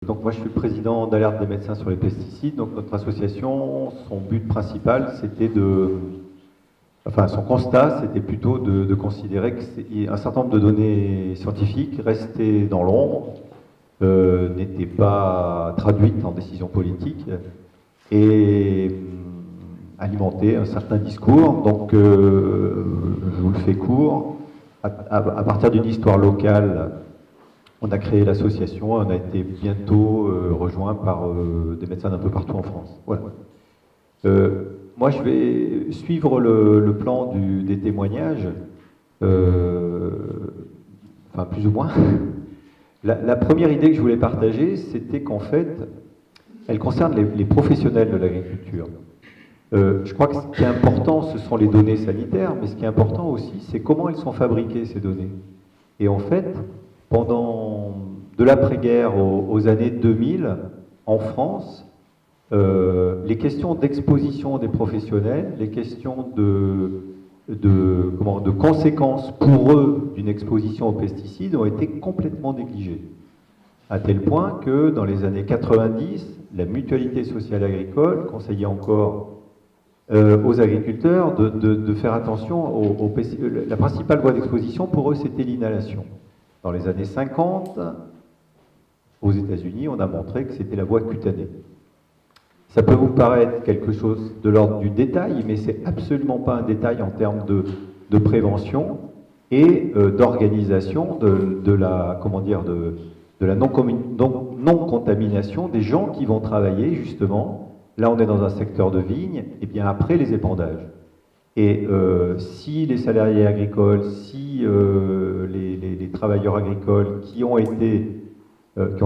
Donc moi je suis le président d'Alerte des médecins sur les pesticides. Donc notre association, son but principal c'était son constat c'était plutôt de considérer qu'un certain nombre de données scientifiques restaient dans l'ombre, n'étaient pas traduites en décisions politiques et alimentaient un certain discours. Donc je vous le fais court, à partir d'une histoire locale. On a créé l'association, on a été bientôt rejoint par des médecins d'un peu partout en France. Voilà. Moi, je vais suivre le plan des témoignages, enfin plus ou moins. La première idée que je voulais partager, c'était qu'en fait, elle concerne les professionnels de l'agriculture. Je crois que ce qui est important, ce sont les données sanitaires, mais ce qui est important aussi, c'est comment elles sont fabriquées, ces données. Et en fait, pendant de l'après-guerre aux années 2000, en France, les questions d'exposition des professionnels, les questions de conséquences pour eux d'une exposition aux pesticides ont été complètement négligées. À tel point que dans les années 90, la mutualité sociale agricole conseillait encore aux agriculteurs de faire attention aux pesticides. La principale voie d'exposition pour eux, c'était l'inhalation. Dans les années 50, aux États-Unis, on a montré que c'était la voie cutanée. Ça peut vous paraître quelque chose de l'ordre du détail, mais c'est absolument pas un détail en termes de prévention et d'organisation de la non-contamination des gens qui vont travailler justement. Là, on est dans un secteur de vigne, et bien après les épandages. Et si les salariés agricoles, si les travailleurs agricoles qui ont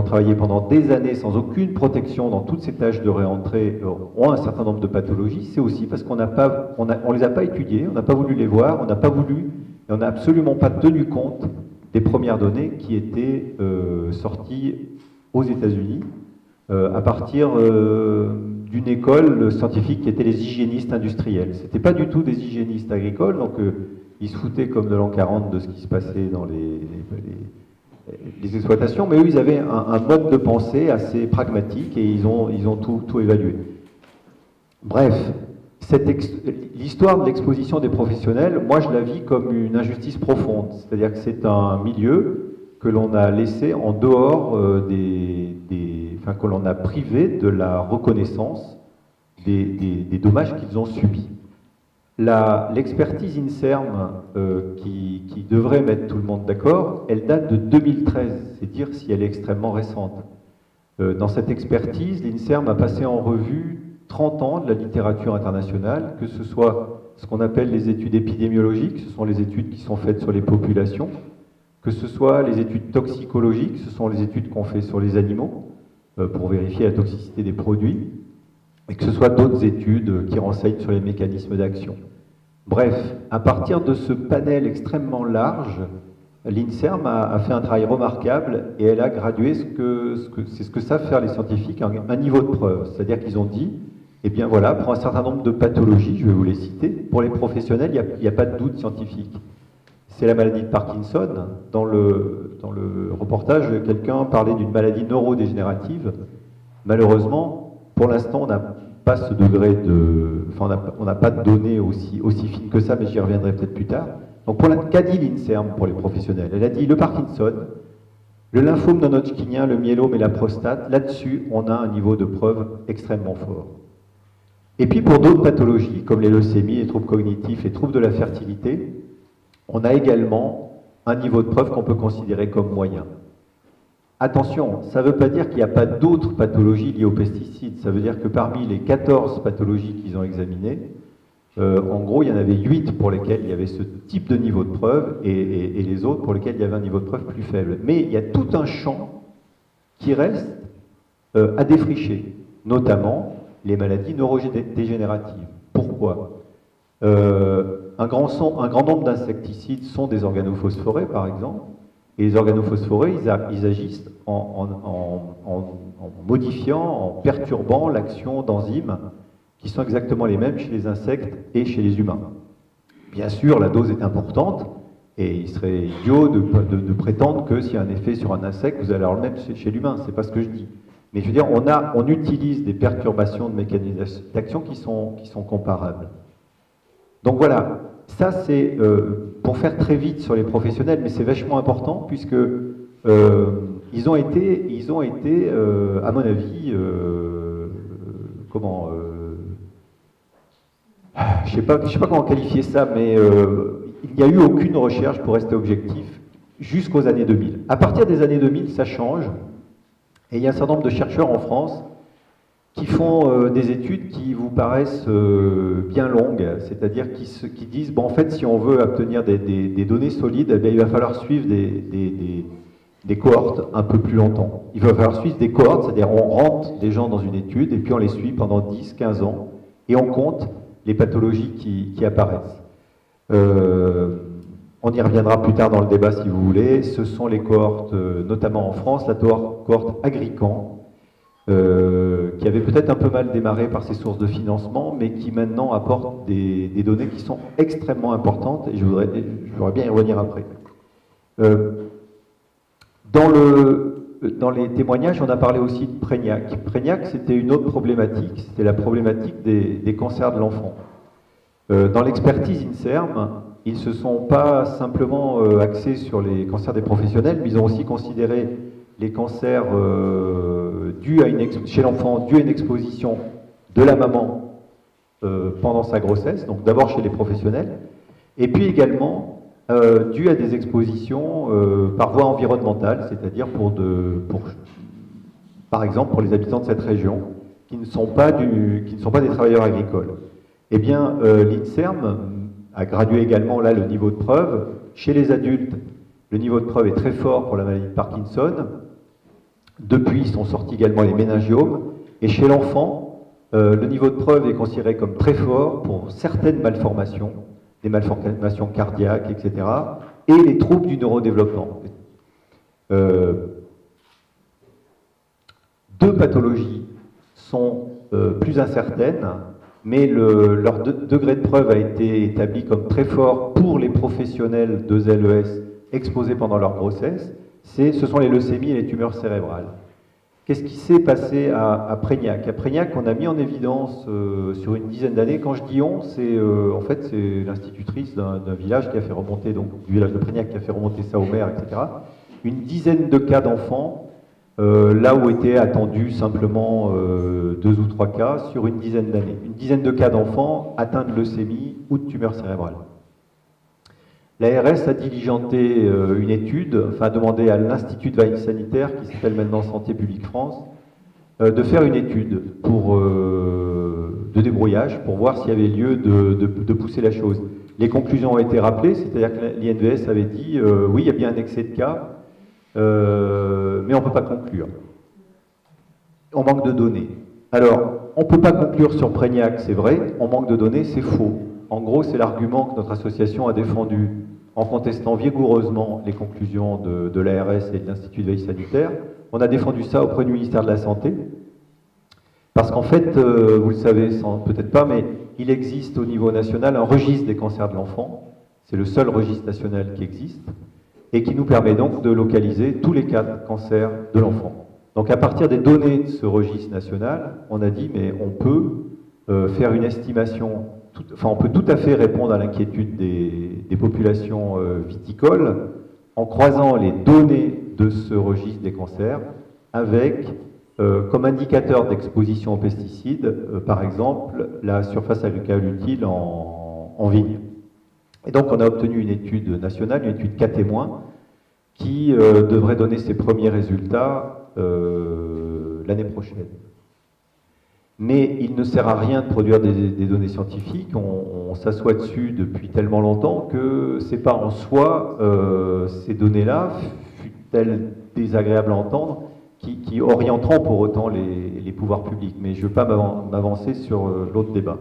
travaillé pendant des années sans aucune protection dans toutes ces tâches de réentrée ont un certain nombre de pathologies, c'est aussi parce qu'on les a pas étudiées, on n'a pas voulu les voir, on n'a pas voulu, et on n'a absolument pas tenu compte des premières données qui étaient sorties aux États-Unis à partir d'une école scientifique qui était les hygiénistes industriels. C'était pas du tout des hygiénistes agricoles, donc ils se foutaient comme de l'an 40 de ce qui se passait dans les exploitations, mais eux, ils avaient un mode de pensée assez pragmatique et ils ont tout évalué. Bref, l'histoire de l'exposition des professionnels, moi je la vis comme une injustice profonde, c'est-à-dire que c'est un milieu que l'on a laissé en dehors que l'on a privé de la reconnaissance des dommages qu'ils ont subis. L'expertise INSERM qui devrait mettre tout le monde d'accord, elle date de 2013, c'est dire si elle est extrêmement récente. Dans cette expertise, l'INSERM a passé en revue 30 ans de la littérature internationale, que ce soit ce qu'on appelle les études épidémiologiques, ce sont les études qui sont faites sur les populations, que ce soit les études toxicologiques, ce sont les études qu'on fait sur les animaux, pour vérifier la toxicité des produits, et que ce soit d'autres études qui renseignent sur les mécanismes d'action. Bref, à partir de ce panel extrêmement large, l'INSERM a fait un travail remarquable et elle a gradué c'est ce que savent faire les scientifiques, un niveau de preuve. C'est-à-dire qu'ils ont dit, eh bien voilà, pour un certain nombre de pathologies, je vais vous les citer, pour les professionnels, il n'y a pas de doute scientifique. C'est la maladie de Parkinson. Dans le reportage, quelqu'un parlait d'une maladie neurodégénérative. Malheureusement, pour l'instant, on n'a pas ce degré on n'a pas de données aussi fines que ça, mais j'y reviendrai peut-être plus tard. Donc, qu'a dit l'INSERM pour les professionnels? Elle a dit le Parkinson, le lymphome non-hodgkinien, le myélome et la prostate. Là-dessus, on a un niveau de preuve extrêmement fort. Et puis, pour d'autres pathologies, comme les leucémies, les troubles cognitifs, les troubles de la fertilité, on a également un niveau de preuve qu'on peut considérer comme moyen. Attention, ça ne veut pas dire qu'il n'y a pas d'autres pathologies liées aux pesticides. Ça veut dire que parmi les 14 pathologies qu'ils ont examinées, en gros, il y en avait 8 pour lesquelles il y avait ce type de niveau de preuve et les autres pour lesquels il y avait un niveau de preuve plus faible. Mais il y a tout un champ qui reste à défricher, notamment les maladies neurodégénératives. Pourquoi ? Un grand nombre d'insecticides sont des organophosphorés, par exemple, et les organophosphorés, ils agissent en modifiant, en perturbant l'action d'enzymes qui sont exactement les mêmes chez les insectes et chez les humains. Bien sûr, la dose est importante, et il serait idiot de prétendre que s'il y a un effet sur un insecte, vous allez avoir le même chez l'humain, c'est pas ce que je dis. Mais je veux dire, on utilise des perturbations de mécanismes d'action qui sont comparables. Donc voilà, ça c'est pour faire très vite sur les professionnels, mais c'est vachement important puisque ils ont été à mon avis, je sais pas comment qualifier ça, mais il n'y a eu aucune recherche, pour rester objectif, jusqu'aux années 2000. À partir des années 2000, ça change, et il y a un certain nombre de chercheurs en France qui font des études qui vous paraissent bien longues, c'est-à-dire qui disent, bon, en fait, si on veut obtenir des données solides, eh bien, il va falloir suivre des cohortes un peu plus longtemps. Il va falloir suivre des cohortes, c'est-à-dire on rentre des gens dans une étude, et puis on les suit pendant 10, 15 ans, et on compte les pathologies qui apparaissent. On y reviendra plus tard dans le débat si vous voulez. Ce sont les cohortes, notamment en France, la cohorte Agrican, qui avait peut-être un peu mal démarré par ses sources de financement, mais qui maintenant apporte des données qui sont extrêmement importantes, et je voudrais bien y revenir après. Dans les témoignages, on a parlé aussi de Prégnac. Prégnac, c'était une autre problématique, c'était la problématique des cancers de l'enfant. Dans l'expertise INSERM, ils ne se sont pas simplement axés sur les cancers des professionnels, mais ils ont aussi considéré les cancers chez l'enfant dus à une exposition de la maman pendant sa grossesse, donc d'abord chez les professionnels, et puis également dû à des expositions par voie environnementale, c'est-à-dire par exemple pour les habitants de cette région qui ne sont pas des travailleurs agricoles. Eh bien, l'INSERM a gradué également là le niveau de preuve. Chez les adultes, le niveau de preuve est très fort pour la maladie de Parkinson. Depuis, sont sortis également les méningiomes. Et chez l'enfant, le niveau de preuve est considéré comme très fort pour certaines malformations, des malformations cardiaques, etc., et les troubles du neurodéveloppement. Deux pathologies sont plus incertaines, mais leur degré de preuve a été établi comme très fort pour les professionnels de LES exposés pendant leur grossesse. Ce sont les leucémies et les tumeurs cérébrales. Qu'est-ce qui s'est passé à Prégnac? À Prégnac, on a mis en évidence sur une dizaine d'années, quand je dis on, en fait c'est l'institutrice d'un village qui a fait remonter, donc du village de Prégnac qui a fait remonter ça au maire, etc. Une dizaine de cas d'enfants, là où étaient attendus simplement 2 ou 3 cas sur une dizaine d'années. Une dizaine de cas d'enfants atteints de leucémie ou de tumeur cérébrale. L'ARS a diligenté une étude, enfin a demandé à l'Institut de veille sanitaire, qui s'appelle maintenant Santé publique France, de faire une étude de débrouillage pour voir s'il y avait lieu de pousser la chose. Les conclusions ont été rappelées, c'est-à-dire que l'INVS avait dit oui, il y a bien un excès de cas, mais on ne peut pas conclure. On manque de données. Alors, on ne peut pas conclure sur Prégnac, c'est vrai, on manque de données, c'est faux. En gros, c'est l'argument que notre association a défendu en contestant vigoureusement les conclusions de l'ARS et de l'Institut de veille sanitaire. On a défendu ça auprès du ministère de la Santé, parce qu'en fait, vous le savez peut-être pas, mais il existe au niveau national un registre des cancers de l'enfant. C'est le seul registre national qui existe, et qui nous permet donc de localiser tous les cas de cancer de l'enfant. Donc à partir des données de ce registre national, on a dit, mais on peut faire une estimation, on peut tout à fait répondre à l'inquiétude des populations viticoles en croisant les données de ce registre des cancers avec, comme indicateur d'exposition aux pesticides, par exemple, la surface agricole utile en vigne. Et donc on a obtenu une étude nationale, une étude cas témoins, qui devrait donner ses premiers résultats l'année prochaine. Mais il ne sert à rien de produire des données scientifiques, on s'assoit dessus depuis tellement longtemps que c'est pas en soi ces données-là, fut-elles désagréables à entendre, qui orienteront pour autant les pouvoirs publics. Mais je ne veux pas m'avancer sur l'autre débat.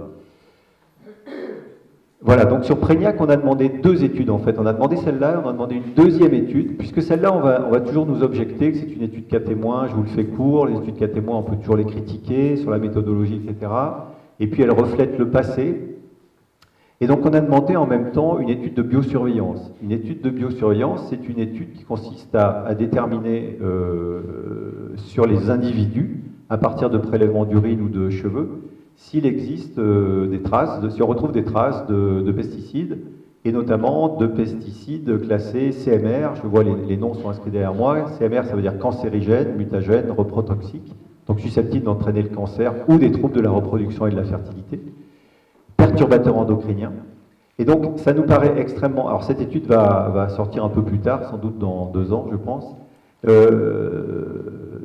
Voilà, donc sur Prégnac, on a demandé 2 études en fait. On a demandé celle-là, on a demandé une deuxième étude, puisque celle-là, on va toujours nous objecter que c'est une étude cas témoin, je vous le fais court, les études cas témoins, on peut toujours les critiquer sur la méthodologie, etc. Et puis elle reflète le passé. Et donc on a demandé en même temps une étude de biosurveillance. Une étude de biosurveillance, c'est une étude qui consiste à déterminer sur les individus, à partir de prélèvements d'urine ou de cheveux, s'il existe des traces, si on retrouve des traces de pesticides, et notamment de pesticides classés CMR. Je vois les noms sont inscrits derrière moi. CMR, ça veut dire cancérigène, mutagène, reprotoxique, donc susceptible d'entraîner le cancer ou des troubles de la reproduction et de la fertilité. Perturbateurs endocriniens. Et donc, ça nous paraît extrêmement... Alors, cette étude va sortir un peu plus tard, sans doute dans 2 ans, je pense.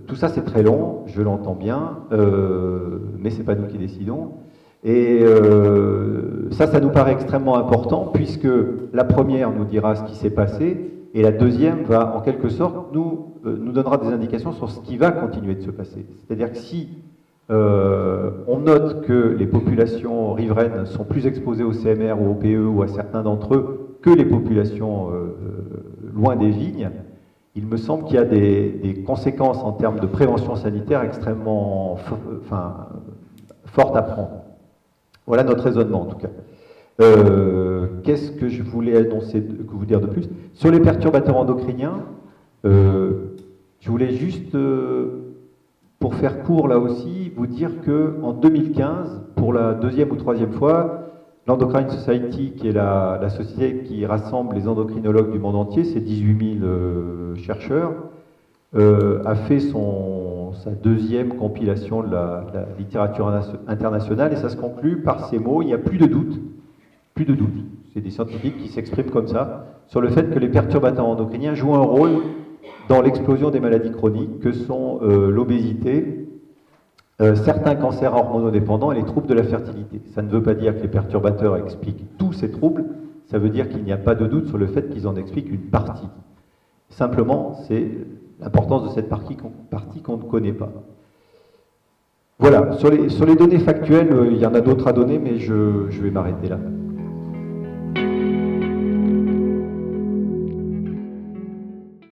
Tout ça, c'est très long, je l'entends bien, mais ce n'est pas nous qui décidons. Et ça nous paraît extrêmement important, puisque la première nous dira ce qui s'est passé, et la deuxième va, en quelque sorte, nous donnera des indications sur ce qui va continuer de se passer. C'est-à-dire que si on note que les populations riveraines sont plus exposées au CMR ou au PE ou à certains d'entre eux que les populations loin des vignes, il me semble qu'il y a des conséquences en termes de prévention sanitaire extrêmement fortes à prendre. Voilà notre raisonnement en tout cas. Qu'est-ce que je voulais annoncer, que vous dire de plus? Sur les perturbateurs endocriniens, je voulais juste, pour faire court là aussi, vous dire qu'en 2015, pour la 2e ou 3e fois, l'Endocrine Society, qui est la société qui rassemble les endocrinologues du monde entier, c'est 18 000 chercheurs, a fait sa 2e compilation de la littérature internationale, et ça se conclut par ces mots: il n'y a plus de doute, c'est des scientifiques qui s'expriment comme ça, sur le fait que les perturbateurs endocriniens jouent un rôle dans l'explosion des maladies chroniques, que sont l'obésité, certains cancers hormonodépendants et les troubles de la fertilité. Ça ne veut pas dire que les perturbateurs expliquent tous ces troubles, ça veut dire qu'il n'y a pas de doute sur le fait qu'ils en expliquent une partie. Simplement, c'est l'importance de cette partie qu'on ne connaît pas. Voilà, sur les données factuelles, il y en a d'autres à donner, mais je vais m'arrêter là.